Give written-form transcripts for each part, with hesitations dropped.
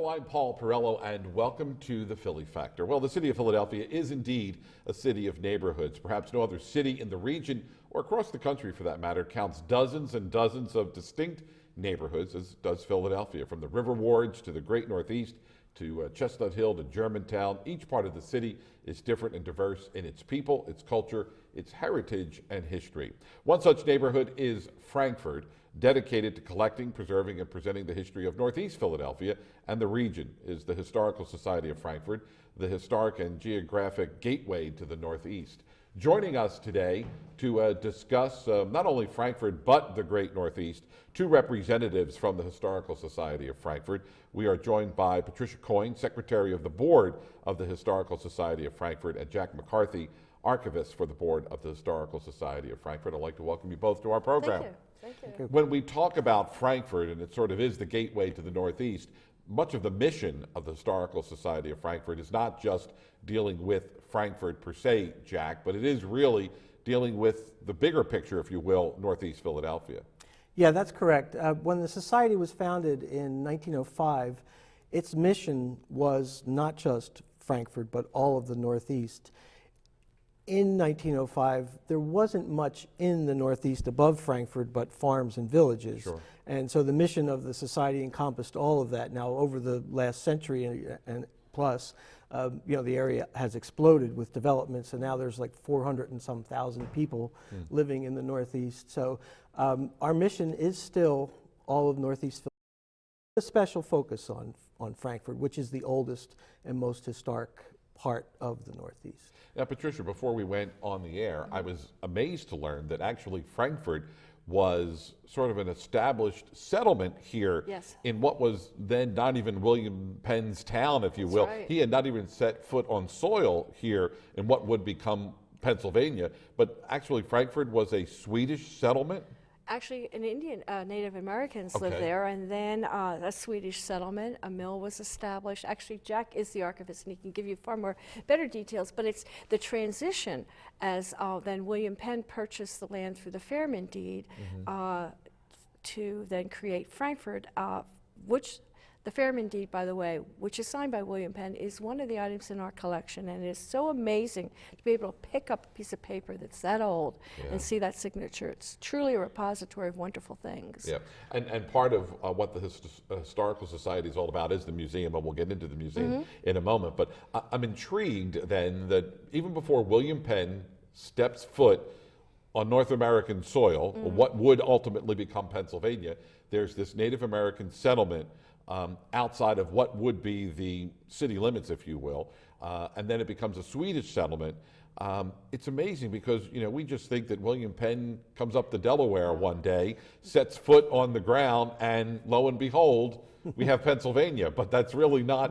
I'm Paul Perello, and welcome to the Philly Factor. Well, the city of Philadelphia is indeed a city of neighborhoods. Perhaps no other city in the region, or across the country for that matter, counts dozens and dozens of distinct neighborhoods, as does Philadelphia. From the River Wards to the Great Northeast, to Chestnut Hill to Germantown, each part of the city is different and diverse in its people, its culture, its heritage, and history. One such neighborhood is Frankford, dedicated to collecting, preserving, and presenting the history of Northeast Philadelphia and the region. Is the Historical Society of Frankford, the historic and geographic gateway to the Northeast. Joining us today to discuss not only Frankford but the Great Northeast, two representatives from the Historical Society of Frankford. We are joined by Patricia Coyne, Secretary of the Board of the Historical Society of Frankford, and Jack McCarthy, Archivist for the Board of the Historical Society of Frankfurt. I'd like to welcome you both to our program. Thank you. When we talk about Frankfurt, and it sort of is the gateway to the Northeast, much of the mission of the Historical Society of Frankfurt is not just dealing with Frankfurt per se, Jack, but it is really dealing with the bigger picture, if you will, Northeast Philadelphia. Yeah, that's correct. When the Society was founded in 1905, its mission was not just Frankfurt, but all of the Northeast. In 1905, there wasn't much in the Northeast above Frankfurt but farms and villages. Sure. And so the mission of the Society encompassed all of that. Now, over the last century and plus, the area has exploded with developments, and now there's like 400 and some thousand people living in the Northeast. So our mission is still all of Northeast Philadelphia, a special focus on Frankfurt, which is the oldest and most historic part of the Northeast. Now, Patricia, before we went on the air, I was amazed to learn that actually Frankfurt was sort of an established settlement here in what was then not even William Penn's town, if you will. Right. He had not even set foot on soil here in what would become Pennsylvania, but actually Frankfurt was a Swedish settlement? Actually, an Indian, Native Americans lived there, and then a Swedish settlement, a mill was established. Actually, Jack is the archivist, and he can give you far more better details, but it's the transition as then William Penn purchased the land through the Fairman deed to then create Frankfurt, which the Fairman deed, by the way, which is signed by William Penn, is one of the items in our collection, and it is so amazing to be able to pick up a piece of paper that's that old and see that signature. It's truly a repository of wonderful things. Yeah, and part of what the Historical Society is all about is the museum, and we'll get into the museum in a moment. But I'm intrigued then that even before William Penn steps foot on North American soil, what would ultimately become Pennsylvania, there's this Native American settlement outside of what would be the city limits, if you will, and then it becomes a Swedish settlement. It's amazing because, we just think that William Penn comes up the Delaware one day, sets foot on the ground, and lo and behold, we have Pennsylvania. But that's really not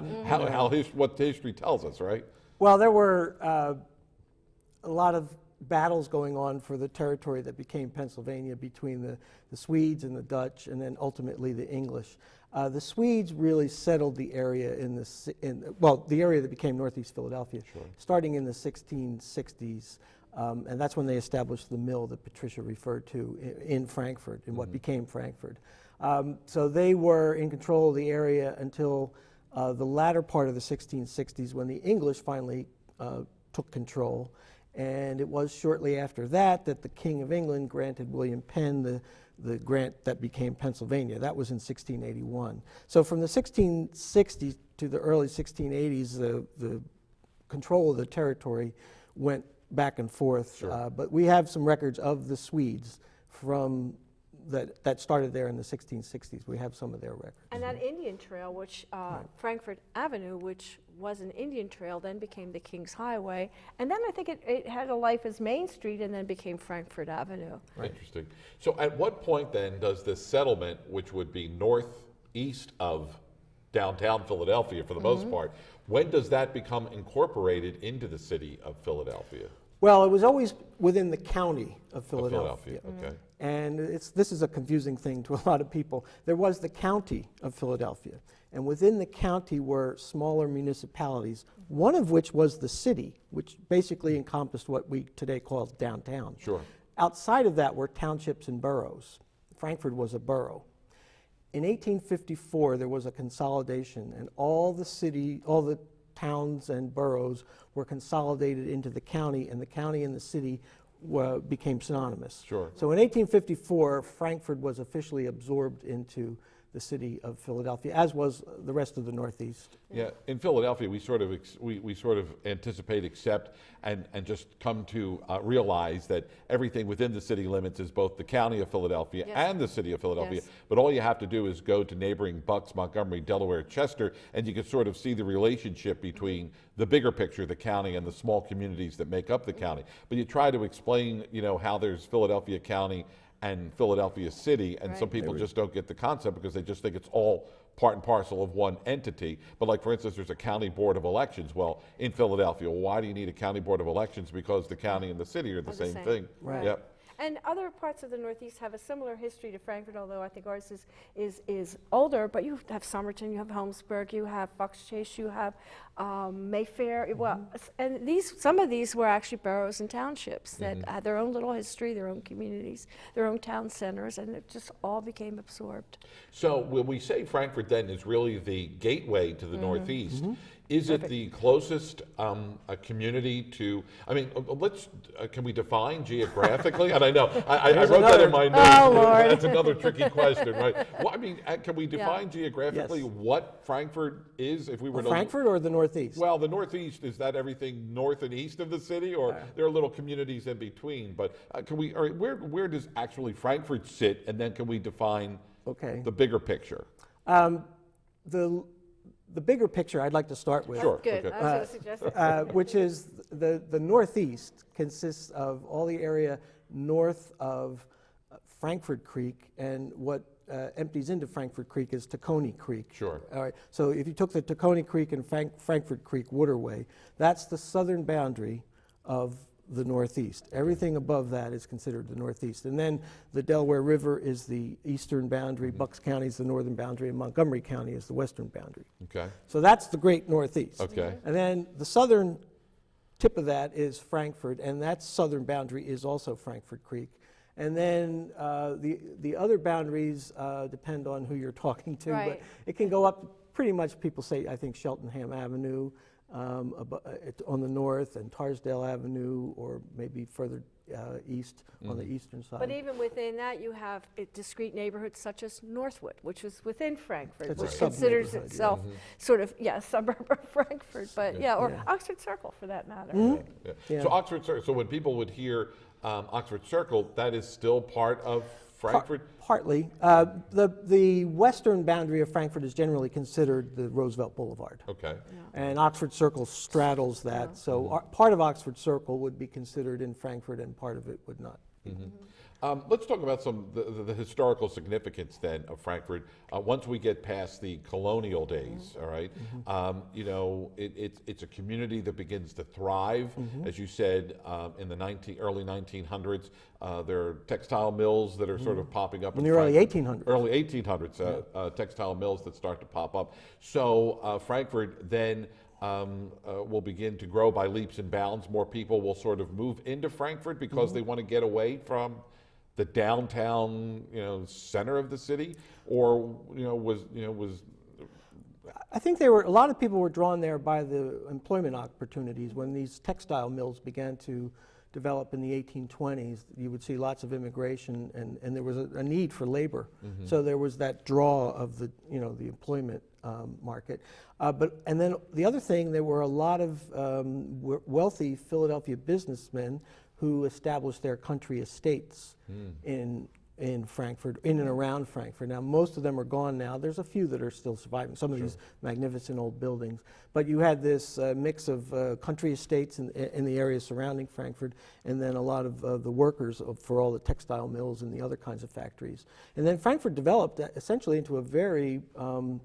what history tells us, right? Well, there were a lot of battles going on for the territory that became Pennsylvania between the Swedes and the Dutch, and then ultimately the English. The Swedes really settled the area the area that became Northeast Philadelphia, starting in the 1660s, and that's when they established the mill that Patricia referred to in Frankfurt, in what became Frankfurt. So they were in control of the area until the latter part of the 1660s, when the English finally took control. And it was shortly after that that the King of England granted William Penn the grant that became Pennsylvania. That was in 1681. So from the 1660s to the early 1680s, the control of the territory went back and forth. But we have some records of the Swedes from that started there in the 1660s. We have some of their records. And that Indian Trail, which Frankfurt Avenue, which was an Indian Trail, then became the King's Highway. And then I think it had a life as Main Street and then became Frankfurt Avenue. Interesting. So at what point then does this settlement, which would be northeast of downtown Philadelphia for the most part, when does that become incorporated into the city of Philadelphia? Well, it was always within the county of Philadelphia. Okay. And this is a confusing thing to a lot of people. There was the county of Philadelphia, and within the county were smaller municipalities, one of which was the city, which basically encompassed what we today call downtown. Sure. Outside of that were townships and boroughs. Frankfurt was a borough. in 1854, there was a consolidation, and all the towns and boroughs were consolidated into the county, and the county and the city became synonymous. Sure. So in 1854, Frankford was officially absorbed into the city of Philadelphia, as was the rest of the Northeast. Yeah, in Philadelphia, we sort of we sort of anticipate, accept, and just come to realize that everything within the city limits is both the county of Philadelphia Yes. and the city of Philadelphia. Yes. But all you have to do is go to neighboring Bucks, Montgomery, Delaware, Chester, and you can sort of see the relationship between the bigger picture, the county, and the small communities that make up the county. But you try to explain, how there's Philadelphia County and Philadelphia City, and some Right. people just don't get the concept because they just think it's all part and parcel of one entity. But like, for instance, there's a county board of elections. Well, in Philadelphia, why do you need a county board of elections? Because the county and the city are the same thing. Right. Yep. And other parts of the Northeast have a similar history to Frankfurt, although I think ours is older. But you have Somerton, you have Holmesburg, you have Fox Chase, you have Mayfair. Well, and some of these were actually boroughs and townships that had their own little history, their own communities, their own town centers, and it just all became absorbed. So when we say Frankfurt then is really the gateway to the Northeast, is it the closest community to, can we define geographically? And I know, I wrote that in my notes. Oh, Lord. That's another tricky question, right? Well, can we define geographically Yes. what Frankfurt is if we were to... Frankfurt or the Northeast? Well, the Northeast, is that everything north and east of the city, or there are little communities in between? But where does actually Frankfurt sit, and then can we define the bigger picture? The bigger picture I'd like to start with, Sure. Good. Okay. I was going to suggest that. which is the Northeast consists of all the area north of Frankfurt Creek, and what empties into Frankfurt Creek is Tacony Creek. Sure. All right. So if you took the Tacony Creek and Frankfurt Creek waterway, that's the southern boundary of the Northeast. Everything above that is considered the Northeast. And then the Delaware River is the eastern boundary, Bucks County is the northern boundary, and Montgomery County is the western boundary. Okay. So that's the great Northeast. Okay. And then the southern tip of that is Frankfurt, and that southern boundary is also Frankfurt Creek. And then the other boundaries depend on who you're talking to, Right. but it can go up pretty much, people say, I think, Cheltenham Avenue on the north, and Tarsdale Avenue, or maybe further east on the eastern side. But even within that, you have discrete neighborhoods such as Northwood, which is within Frankfurt, It's a which considers sub-neighborhood, itself sort of, a suburb of Frankfurt, but or Yeah. Oxford Circle for that matter. Yeah. Yeah. So Oxford Circle. So when people would hear Oxford Circle, that is still part of Frankfurt. Partly. The western boundary of Frankfurt is generally considered the Roosevelt Boulevard. Okay. And Oxford Circle straddles that. So part of Oxford Circle would be considered in Frankfurt, and part of it would not. Let's talk about the historical significance then of Frankfurt. Once we get past the colonial days, all right, it's a community that begins to thrive. As you said, in the early 1900s, there are textile mills that are sort of popping up In the early 1800s. Early 1800s, textile mills that start to pop up. So Frankfurt then will begin to grow by leaps and bounds. More people will sort of move into Frankfurt because they want to get away from the downtown, center of the city, or was I think a lot of people were drawn there by the employment opportunities. When these textile mills began to develop in the 1820s, you would see lots of immigration, and there was a need for labor. So there was that draw of the employment market. And then the other thing, there were a lot of wealthy Philadelphia businessmen who established their country estates in Frankfurt, in and around Frankfurt. Now, most of them are gone now. There's a few that are still surviving, some of these magnificent old buildings. But you had this mix of country estates in the area surrounding Frankfurt, and then a lot of the workers for all the textile mills and the other kinds of factories. And then Frankfurt developed essentially into a very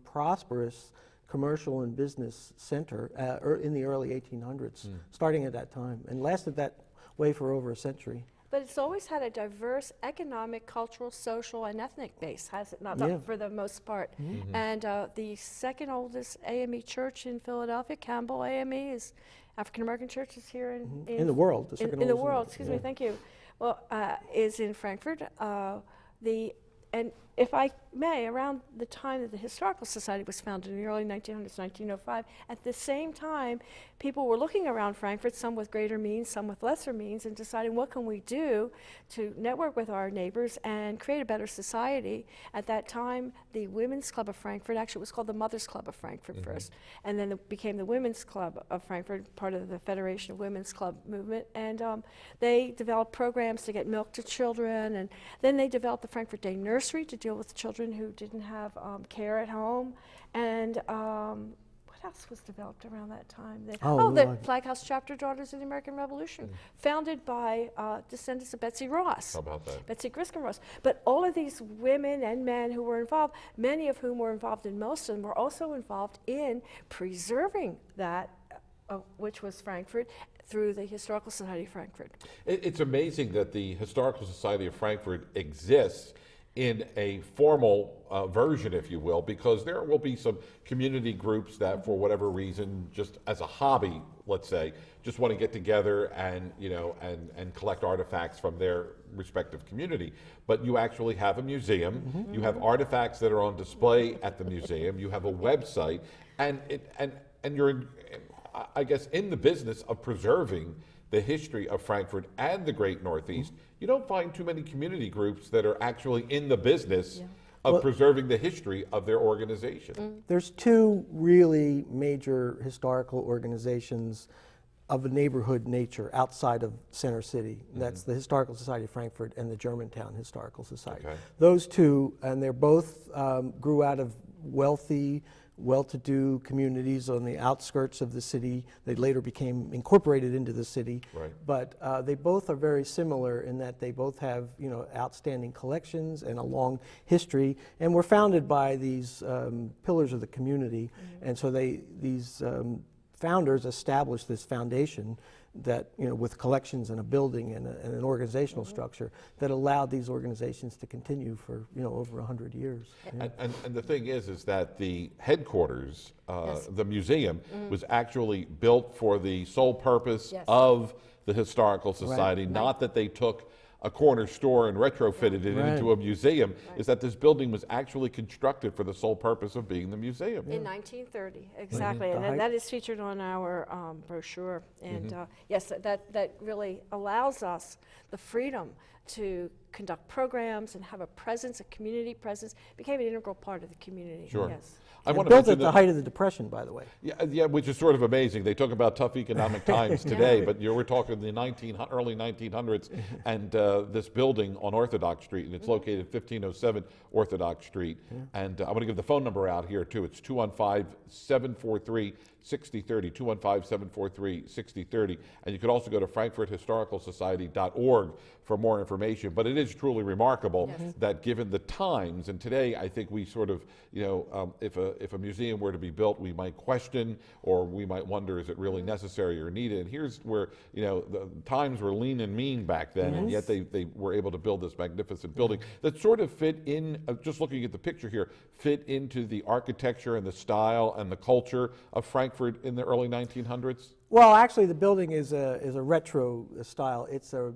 prosperous commercial and business center in the early 1800s, starting at that time, and lasted that way for over a century. But it's always had a diverse economic, cultural, social, and ethnic base, has it not? Yeah. For the most part. And the second oldest AME church in Philadelphia, Campbell AME, is African American church, is here In the world. The second in the oldest world. Excuse me, thank you. Well, is in Frankfurt. The and if I may, around the time that the Historical Society was founded in the early 1900s, 1905, at the same time, people were looking around Frankfurt, some with greater means, some with lesser means, and deciding what can we do to network with our neighbors and create a better society. At that time, the Women's Club of Frankfurt, actually it was called the Mothers Club of Frankfurt first, and then it became the Women's Club of Frankfurt, part of the Federation of Women's Club movement, and they developed programs to get milk to children, and then they developed the Frankfurt Day Nursery to deal with children who didn't have care at home, and what else was developed around that time? The Flag House Chapter Daughters of the American Revolution, founded by descendants of Betsy Ross. How about that? Betsy Griscom Ross. But all of these women and men who were involved, many of whom were involved in most of them, were also involved in preserving that, which was Frankfurt, through the Historical Society of Frankfurt. It's amazing that the Historical Society of Frankfurt exists in a formal version, if you will, because there will be some community groups that, for whatever reason, just as a hobby, let's say, just want to get together and, you know, and collect artifacts from their respective community. But you actually have a museum, you have artifacts that are on display at the museum, you have a website, and you're, I guess, in the business of preserving the history of Frankfurt and the Great Northeast. You don't find too many community groups that are actually in the business of preserving the history of their organization. There's two really major historical organizations of a neighborhood nature outside of Center City. That's the Historical Society of Frankfurt and the Germantown Historical Society. Okay. Those two, and they're both grew out of wealthy, well-to-do communities on the outskirts of the city. They later became incorporated into the city. Right. But they both are very similar in that they both have, you know, outstanding collections and a long history, and were founded by these pillars of the community. And so these founders established this foundation that, you know, with collections and a building and an organizational structure that allowed these organizations to continue for, you know, over 100 years. Yeah. And the thing is that the headquarters, the museum, was actually built for the sole purpose of the Historical Society, not that they took a corner store and retrofitted it into a museum, is that this building was actually constructed for the sole purpose of being the museum. In 1930, exactly, and that is featured on our brochure. And yes, that really allows us the freedom to conduct programs and have a presence, a community presence. Became an integral part of the community. Sure. Yes. I want to built mention at the height of the Depression, by the way. Yeah, which is sort of amazing. They talk about tough economic times today, but we're talking the early 1900s, and this building on Orthodox Street, and it's located 1507 Orthodox Street. And I want to give the phone number out here too. It's 215-743-6030, 215-743-6030, and you could also go to frankfurthistoricalsociety.org for more information. But it is truly remarkable that, given the times, and today I think we sort of, you know, if a museum were to be built, we might question, or we might wonder, is it really necessary or needed? And here's where, you know, the times were lean and mean back then, and yet they were able to build this magnificent building that sort of fit in, just looking at the picture here, fit into the architecture and the style and the culture of Frankfurt in the early 1900s? Well, actually, the building is a retro style. It's a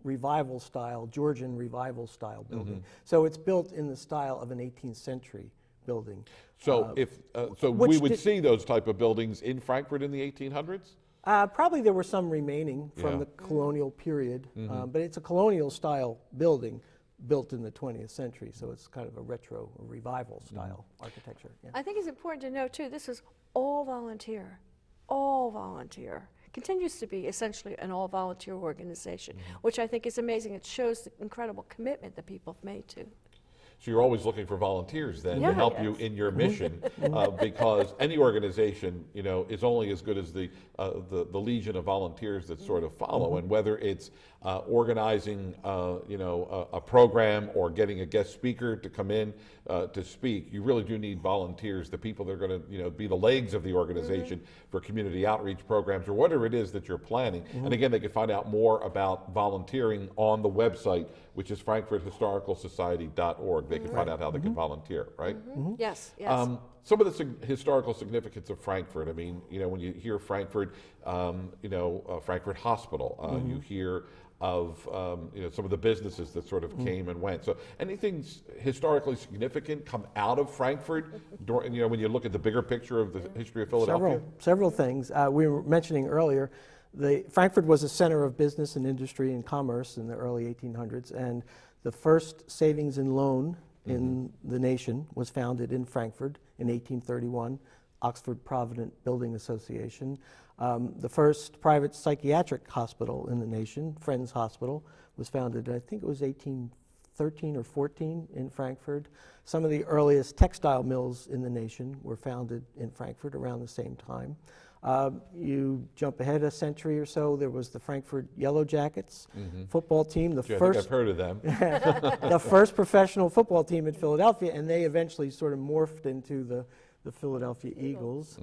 revival style, Georgian revival style building. So it's built in the style of an 18th century building. So we would see those type of buildings in Frankfurt in the 1800s? Probably there were some remaining from the colonial period, but it's a colonial style building built in the 20th century, so it's kind of a retro, revival style architecture. Yeah. I think it's important to note too, this is all volunteer, all volunteer. Continues to be essentially an all-volunteer organization, which I think is amazing. It shows the incredible commitment that people have made to. So you're always looking for volunteers then to help you in your mission, because any organization, you know, is only as good as the legion of volunteers that sort of follow. And whether it's organizing, you know, a program or getting a guest speaker to come in to speak, you really do need volunteers, the people that are going to, you know, be the legs of the organization for community outreach programs or whatever it is that you're planning. And again, they can find out more about volunteering on the website, which is frankfurthistoricalsociety.org. they can find out how they can volunteer, right? Yes, yes. Some of the historical significance of Frankfurt. I mean, when you hear Frankfurt, Frankfurt Hospital, you hear of some of the businesses that sort of came and went. So anything historically significant come out of Frankfurt, when you look at the bigger picture of the history of Philadelphia? Several things. We were mentioning earlier, Frankfurt was a center of business and industry and commerce in the early 1800s, and the first savings and loan in the nation was founded in Frankfurt in 1831, Oxford Provident Building Association. The first private psychiatric hospital in the nation, Friends Hospital, was founded, I think it was 1813 or 14 in Frankfurt. Some of the earliest textile mills in the nation were founded in Frankfurt around the same time. You jump ahead a century or so, there was the Frankfurt Yellow Jackets football team, I think I've heard of them. the first professional football team in Philadelphia, and they eventually sort of morphed into the Philadelphia Eagles.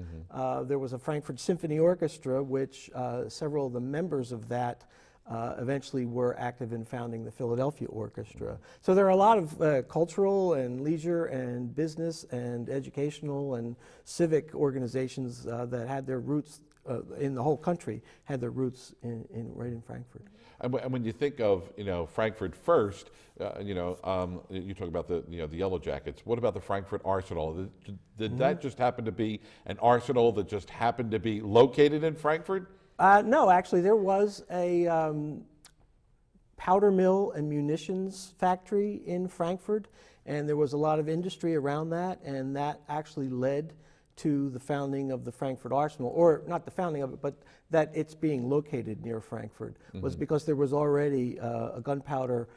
There was a Frankfurt Symphony Orchestra, which several of the members of that eventually were active in founding the Philadelphia Orchestra. So there are a lot of cultural and leisure and business and educational and civic organizations that had their roots in the whole country, had their roots right in Frankfurt. And when you think of Frankfurt first, you talk about the Yellow Jackets. What about the Frankfurt Arsenal? Did that just happen to be an arsenal that just happened to be located in Frankfurt? No, actually, there was a powder mill and munitions factory in Frankfurt, and there was a lot of industry around that, and that actually led to the founding of the Frankfurt Arsenal, or not the founding of it, but that it's being located near Frankfurt was because there was already a gunpowder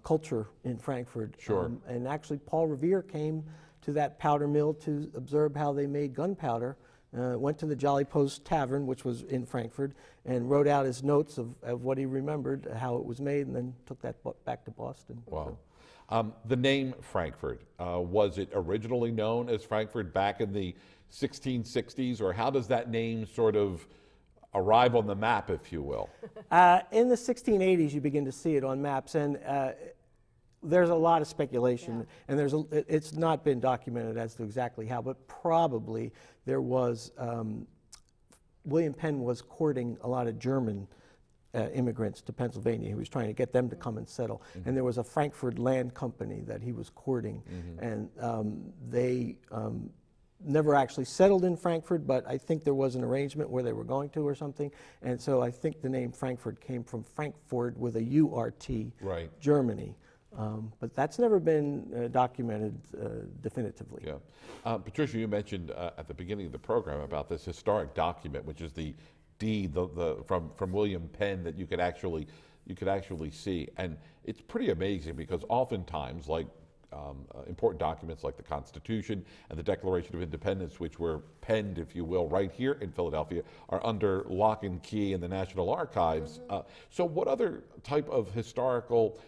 culture in Frankfurt. Sure. And actually, Paul Revere came to that powder mill to observe how they made gunpowder. Went to the Jolly Post Tavern, which was in Frankfurt, and wrote out his notes of what he remembered, how it was made, and then took that back to Boston. Wow. The name Frankfurt, was it originally known as Frankfurt back in the 1660s, or how does that name sort of arrive on the map, if you will? In the 1680s, you begin to see it on maps, and there's a lot of speculation, and it's not been documented as to exactly how, but probably there was, William Penn was courting a lot of German immigrants to Pennsylvania. He was trying to get them to come and settle. And there was a Frankfurt land company that he was courting, and they never actually settled in Frankfurt, but I think there was an arrangement where they were going to or something. And so I think the name Frankfurt came from Frankfurt with a U-R-T, right. Germany. But that's never been documented definitively. Yeah. Patricia, you mentioned at the beginning of the program about this historic document, which is the deed from William Penn that you could actually see, and it's pretty amazing because oftentimes, like important documents like the Constitution and the Declaration of Independence, which were penned, if you will, right here in Philadelphia, are under lock and key in the National Archives. So, what other type of historical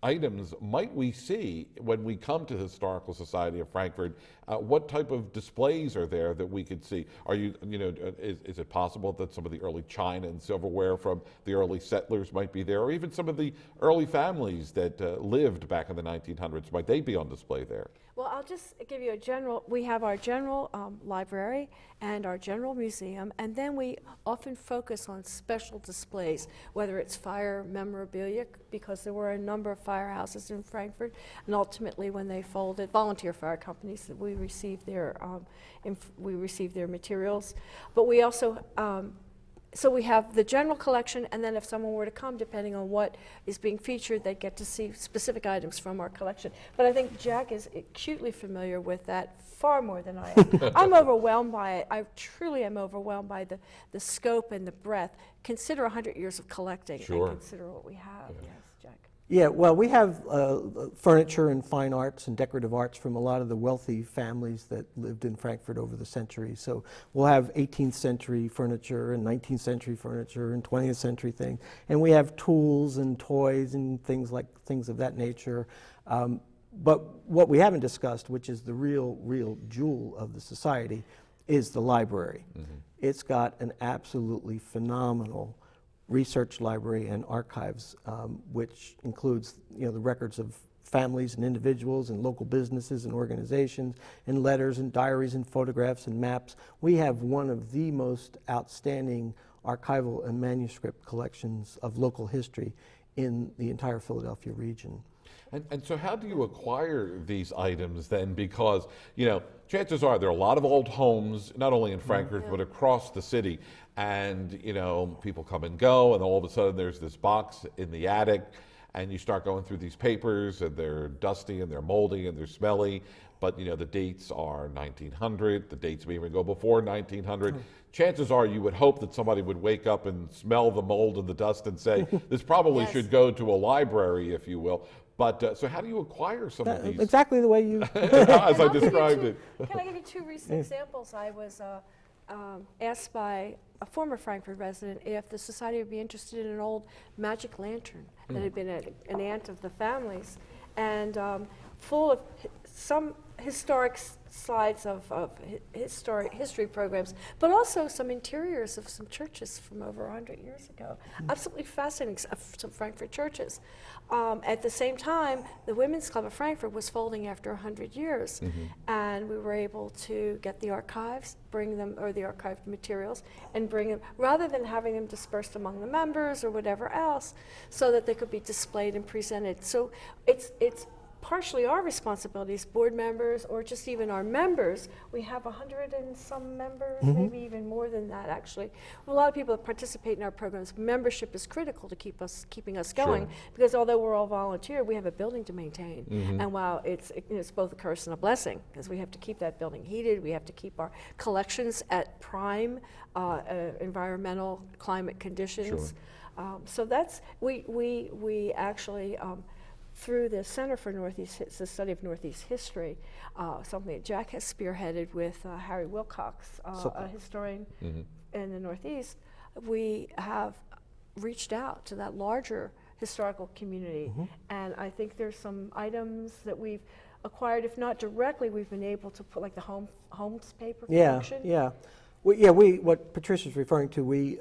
items might we see when we come to the Historical Society of Frankfurt? What type of displays are there that we could see? Is it possible that some of the early china and silverware from the early settlers might be there, or even some of the early families that lived back in the 1900s? Might they be on display there? Well, I'll just give you we have our general library and our general museum, and then we often focus on special displays, whether it's fire memorabilia, because there were a number of firehouses in Frankfurt, and ultimately when they folded, volunteer fire companies, that we received their materials. But we also, so we have the general collection, and then if someone were to come, depending on what is being featured, they get to see specific items from our collection. But I think Jack is acutely familiar with that far more than I am. I'm overwhelmed by it. I truly am overwhelmed by the scope and the breadth. Consider 100 years of collecting, Sure. And consider what we have. Yeah. Yes, Jack. Yeah, well, we have furniture and fine arts and decorative arts from a lot of the wealthy families that lived in Frankfurt over the centuries. So we'll have 18th century furniture and 19th century furniture and 20th century things. And we have tools and toys and things of that nature. But what we haven't discussed, which is the real jewel of the society, is the library. It's got an absolutely phenomenal research library and archives, which includes the records of families and individuals and local businesses and organizations, and letters and diaries and photographs and maps. We have one of the most outstanding archival and manuscript collections of local history in the entire Philadelphia region. And so how do you acquire these items then? Because, you know, chances are there are a lot of old homes, not only in Frankfurt, but across the city. And, you know, people come and go, and all of a sudden there's this box in the attic, and you start going through these papers, and they're dusty, and they're moldy, and they're smelly. But, you know, the dates are 1900, the dates may even go before 1900. Chances are you would hope that somebody would wake up and smell the mold and the dust and say, this probably should go to a library, if you will. But so how do you acquire some of these? Exactly the way you as I described it. Can I give you two recent examples? I was asked by a former Frankfurt resident if the society would be interested in an old magic lantern that had been an aunt of the family's, and full of some historic slides of history programs, but also some interiors of some churches from over 100 years ago. Absolutely fascinating, some Frankfurt churches. At the same time, the Women's Club of Frankfurt was folding after 100 years, and we were able to get the archives, bring them, or the archived materials, and bring them, rather than having them dispersed among the members or whatever else, so that they could be displayed and presented. So it's partially our responsibilities, board members, or just even our members. We have 100 and some members, maybe even more than that, actually. A lot of people that participate in our programs. Membership is critical to keeping us going, because although we're all volunteer, we have a building to maintain. And while it's both a curse and a blessing, because we have to keep that building heated, we have to keep our collections at prime environmental climate conditions. So that's, we actually, through the Center for the Study of Northeast History, something that Jack has spearheaded with Harry Wilcox, a historian in the Northeast, we have reached out to that larger historical community. And I think there's some items that we've acquired, if not directly, we've been able to put, like the Holmes paper collection. What Patricia's referring to, we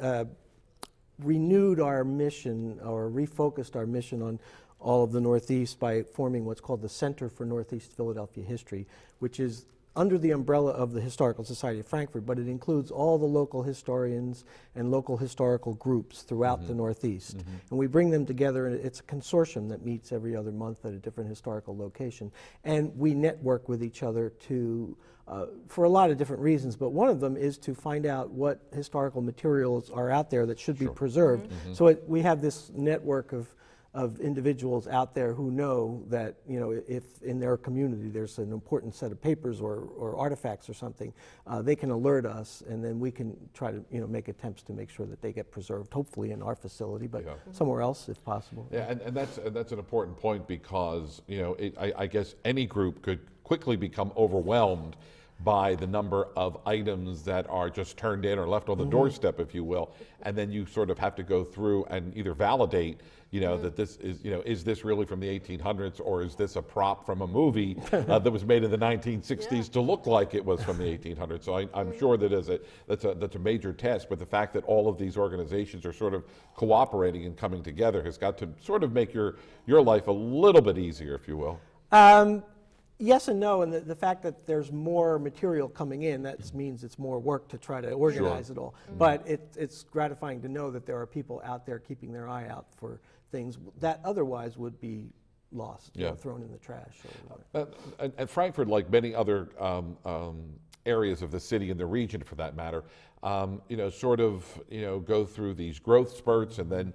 renewed our mission, or refocused our mission on all of the Northeast by forming what's called the Center for Northeast Philadelphia History, which is under the umbrella of the Historical Society of Frankfurt, but it includes all the local historians and local historical groups throughout the Northeast. And we bring them together, and it's a consortium that meets every other month at a different historical location. And we network with each other to, for a lot of different reasons, but one of them is to find out what historical materials are out there that should be preserved. So we have this network of individuals out there who know that, you know, if in their community there's an important set of papers or artifacts or something, they can alert us, and then we can try to, you know, make attempts to make sure that they get preserved, hopefully in our facility, but somewhere else if possible. Yeah, and that's an important point, because, you know, I guess any group could quickly become overwhelmed by the number of items that are just turned in or left on the doorstep, if you will, and then you sort of have to go through and either validate, you know, that this is, you know, is this really from the 1800s, or is this a prop from a movie that was made in the 1960s to look like it was from the 1800s? So I'm sure that that's a major test, but the fact that all of these organizations are sort of cooperating and coming together has got to sort of make your life a little bit easier, if you will. Yes and no, and the fact that there's more material coming in, that means it's more work to try to organize it all. But it's gratifying to know that there are people out there keeping their eye out for things that otherwise would be lost, you know, thrown in the trash. And Frankfurt, like many other areas of the city and the region for that matter, you know, sort of, you know, go through these growth spurts, and then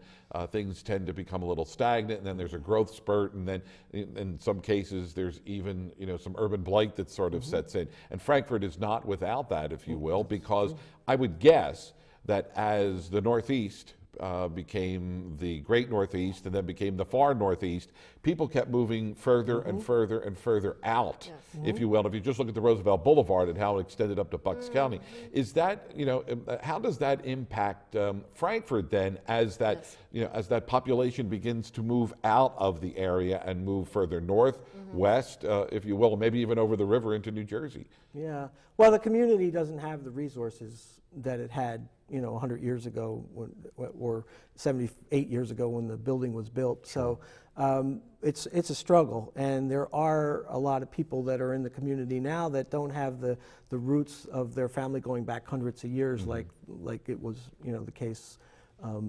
things tend to become a little stagnant, and then there's a growth spurt, and then in some cases there's even, you know, some urban blight that sort of sets in. And Frankfurt is not without that, if you will, because I would guess that as the Northeast became the Great Northeast and then became the Far Northeast, people kept moving further and further and further out, if you will. If you just look at the Roosevelt Boulevard and how it extended up to Bucks County, is that, you know, how does that impact Frankfurt then, as that, you know, as that population begins to move out of the area and move further north, west, if you will, maybe even over the river into New Jersey? Yeah, well, the community doesn't have the resources that it had 100 years ago or 78 years ago when the building was built. So it's a struggle, and there are a lot of people that are in the community now that don't have the roots of their family going back hundreds of years, like it was the case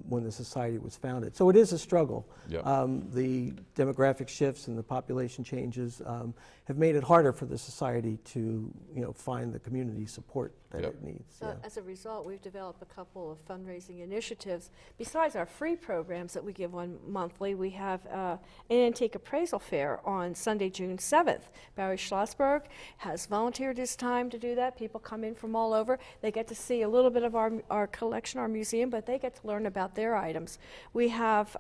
when the society was founded. So it is a struggle. Yep. The demographic shifts and the population changes have made it harder for the society to find the community support that it needs. So as a result, we've developed a couple of fundraising initiatives. Besides our free programs that we give monthly, we have an antique appraisal fair on Sunday, June 7th. Barry Schlossberg has volunteered his time to do that. People come in from all over. They get to see a little bit of our collection, our museum, but they get to learn about their items. We have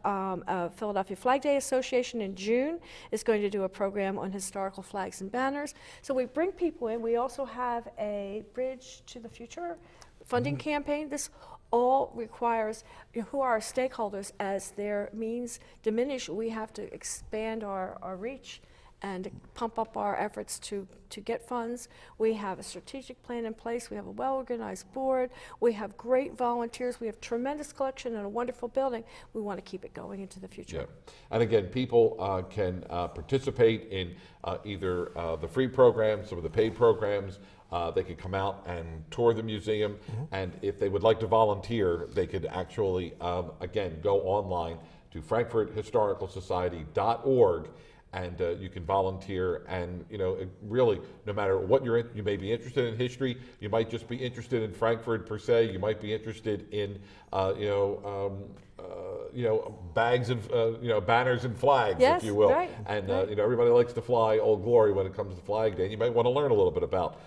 Philadelphia Flag Day Association in June is going to do a program on historical flags and banners. So we bring people in. We also have a Bridge to the Future funding campaign. This all requires, who are our stakeholders? As their means diminish, we have to expand our reach and pump up our efforts to get funds. We have a strategic plan in place. We have a well-organized board. We have great volunteers. We have tremendous collection and a wonderful building. We want to keep it going into the future. Yeah. And again, people can participate in either the free programs, some of the paid programs. They could come out and tour the museum, and if they would like to volunteer, they could actually, again, go online to frankfurthistoricalsociety.org, and you can volunteer. And really, no matter what you may be interested in history, you might just be interested in Frankfurt per se, you might be interested in bags of banners and flags, yes, if you will. Right, and right. Everybody likes to fly Old Glory when it comes to Flag Day. You might want to learn a little bit about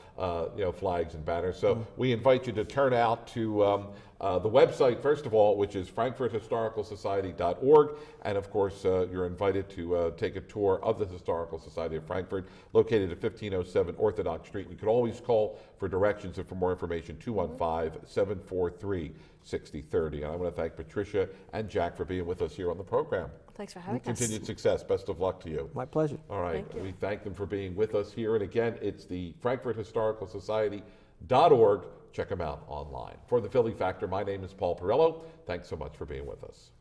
flags and banners. So we invite you to turn out to the website, first of all, which is frankfurthistoricalsociety.org, and of course you're invited to take a tour of the Historical Society of Frankfurt, located at 1507 Orthodox Street. You can always call for directions and for more information, 215-743-6030. And I want to thank Patricia and Jack for being with us here on the program. Thanks for having us. Continued success. Best of luck to you. My pleasure. All right. Thank you. We thank them for being with us here. And again, it's the frankfurthistoricalsociety.org. Check them out online. For the Philly Factor, my name is Paul Perillo. Thanks so much for being with us.